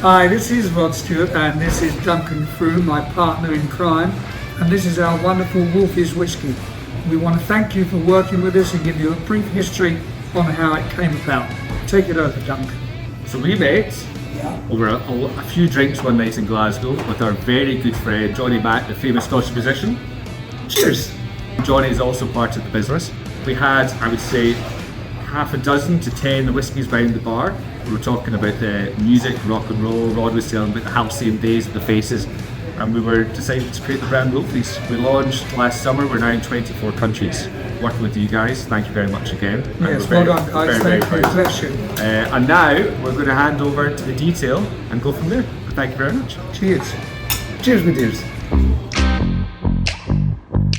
Hi, this is Rod Stewart and this is Duncan Frew, my partner in crime, and this is our wonderful Wolfies Whisky. We want to thank you for working with us and give you a brief history on how it came about. Take it over, Duncan. So we met over a few drinks one night in Glasgow with our very good friend Johnny Mack, the famous Scottish musician. Cheers! Johnny is also part of the business. We had, I would say, half a dozen to 10 whiskies behind the bar. We were talking about the music, rock and roll. Rod was telling about the halcyon days of the faces, and we were decided to create the brand Wolfies. We launched last summer. We're now in 24 countries. Working with you guys, thank you very much again. Yes, well done guys, thank you, bless you. And now we're going to hand over to the detail and go from there. Thank you very much. Cheers. Cheers, my dears.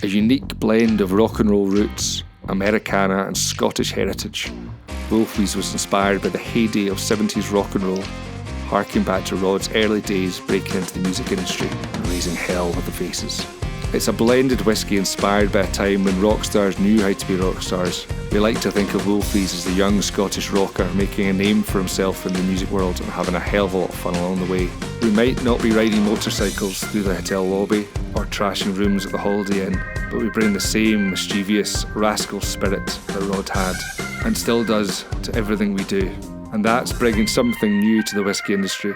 A unique blend of rock and roll roots, Americana and Scottish heritage, Wolfies was inspired by the heyday of 70s rock and roll, harking back to Rod's early days breaking into the music industry and raising hell with the faces. It's a blended whisky inspired by a time when rock stars knew how to be rock stars. We like to think of Wolfies as the young Scottish rocker making a name for himself in the music world and having a hell of a lot of fun along the way. We might not be riding motorcycles through the hotel lobby or trashing rooms at the Holiday Inn, but we bring the same mischievous, rascal spirit that Rod had, and still does, to everything we do. And that's bringing something new to the whisky industry.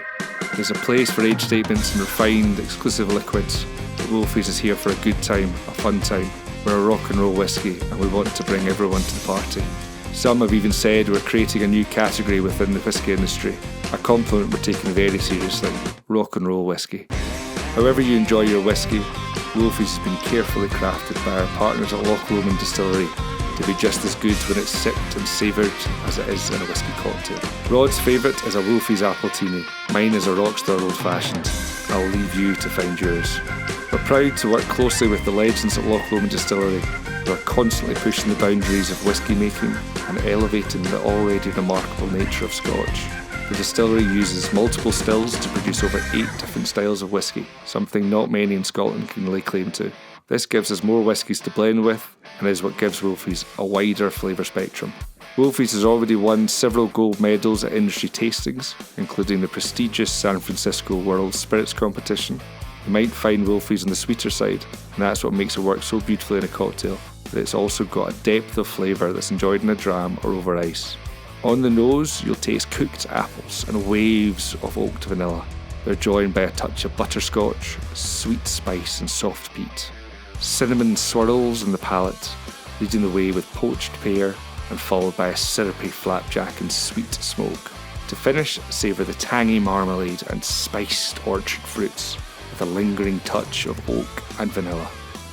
There's a place for age statements and refined, exclusive liquids. But Wolfies is here for a good time, a fun time. We're a rock and roll whisky, and we want to bring everyone to the party. Some have even said we're creating a new category within the whisky industry, a compliment we're taking very seriously, rock and roll whisky. However you enjoy your whisky, Wolfies has been carefully crafted by our partners at Loch Lomond Distillery to be just as good when it's sipped and savoured as it is in a whisky cocktail. Rod's favourite is a Wolfies Appletini. Mine is a Rockstar Old Fashioned. I'll leave you to find yours. We're proud to work closely with the legends at Loch Lomond Distillery, who are constantly pushing the boundaries of whisky making and elevating the already remarkable nature of Scotch. The distillery uses multiple stills to produce over 8 different styles of whisky, something not many in Scotland can lay claim to. This gives us more whiskies to blend with and is what gives Wolfies a wider flavour spectrum. Wolfies has already won several gold medals at industry tastings, including the prestigious San Francisco World Spirits Competition. You might find Wolfies on the sweeter side, and that's what makes it work so beautifully in a cocktail, but it's also got a depth of flavour that's enjoyed in a dram or over ice. On the nose, you'll taste cooked apples and waves of oaked vanilla. They're joined by a touch of butterscotch, sweet spice and soft peat. Cinnamon swirls in the palate, leading the way with poached pear and followed by a syrupy flapjack and sweet smoke. To finish, savour the tangy marmalade and spiced orchard fruits with a lingering touch of oak and vanilla.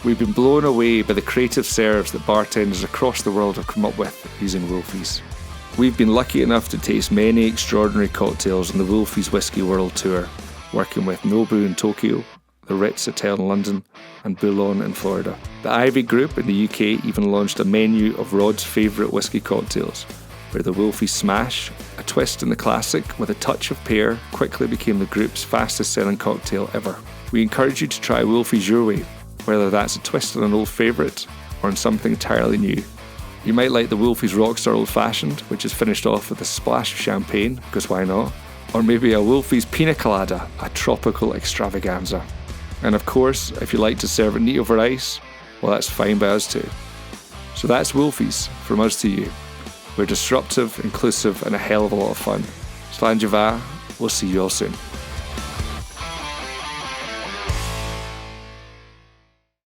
We've been blown away by the creative serves that bartenders across the world have come up with using Wolfies. We've been lucky enough to taste many extraordinary cocktails on the Wolfies Whisky World Tour, working with Nobu in Tokyo, the Ritz Hotel in London, and Boulogne in Florida. The Ivy Group in the UK even launched a menu of Rod's favourite whisky cocktails, where the Wolfies Smash, a twist in the classic with a touch of pear, quickly became the group's fastest selling cocktail ever. We encourage you to try Wolfies your way, whether that's a twist on an old favourite or on something entirely new. You might like the Wolfies Rockstar Old Fashioned, which is finished off with a splash of champagne, because why not? Or maybe a Wolfies Pina Colada, a tropical extravaganza. And of course, if you like to serve it neat over ice, well, that's fine by us too. So that's Wolfies, from us to you. We're disruptive, inclusive, and a hell of a lot of fun. Slán de bheith, we'll see you all soon.